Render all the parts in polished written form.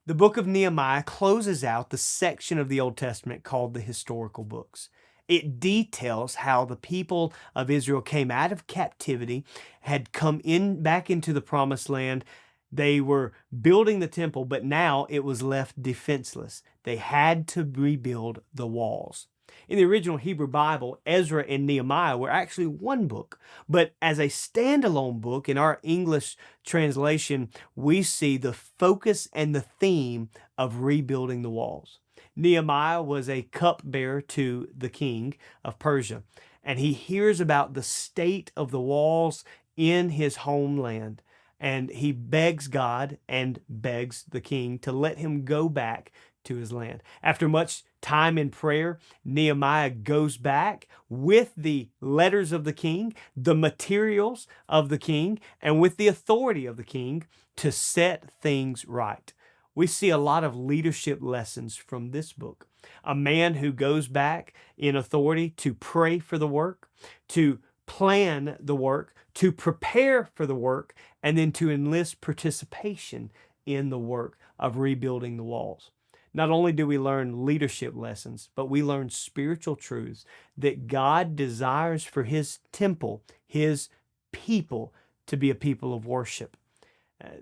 The book of Nehemiah closes out the section of the Old Testament called the historical books. It details how the people of Israel came out of captivity, had come in back into the promised land. They were building the temple, but now it was left defenseless. They had to rebuild the walls. In the original Hebrew Bible, Ezra and Nehemiah were actually one book, but as a standalone book in our English translation, we see the focus and the theme of rebuilding the walls. Nehemiah was a cupbearer to the king of Persia, and he hears about the state of the walls in his homeland. And he begs God and begs the king to let him go back to his land. After much time in prayer, Nehemiah goes back with the letters of the king, the materials of the king, and with the authority of the king to set things right. We see a lot of leadership lessons from this book. A man who goes back in authority to pray for the work, to plan the work, to prepare for the work, and then to enlist participation in the work of rebuilding the walls. Not only do we learn leadership lessons, but we learn spiritual truths that God desires for His temple, His people, to be a people of worship.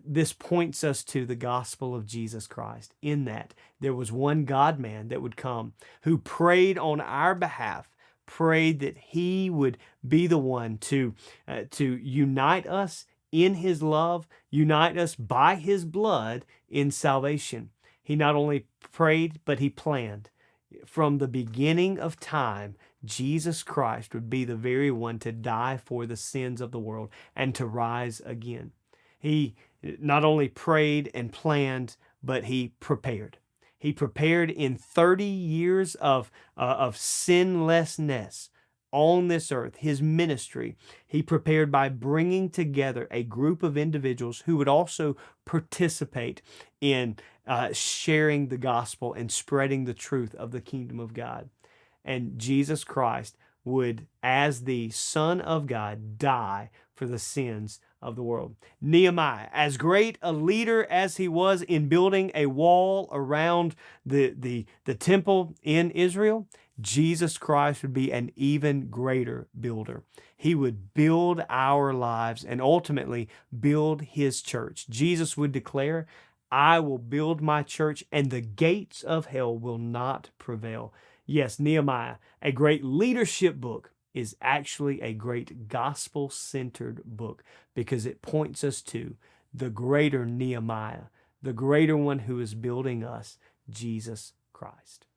This points us to the gospel of Jesus Christ, in that there was one God-man that would come who prayed on our behalf, prayed that He would be the one to unite us in His love, unite us by His blood in salvation. He not only prayed, but He planned. From the beginning of time, Jesus Christ would be the very one to die for the sins of the world and to rise again. He not only prayed and planned, but He prepared. He prepared in 30 years of sinlessness on this earth, His ministry. He prepared by bringing together a group of individuals who would also participate in sharing the gospel and spreading the truth of the kingdom of God. And Jesus Christ would, as the Son of God, die for the sins of the world. Nehemiah, as great a leader as he was in building a wall around the temple in Israel, Jesus Christ would be an even greater builder. He would build our lives and ultimately build His church. Jesus would declare, "I will build my church, and the gates of hell will not prevail." Yes, Nehemiah, a great leadership book, is actually a great gospel-centered book because it points us to the greater Nehemiah, the greater one who is building us, Jesus Christ.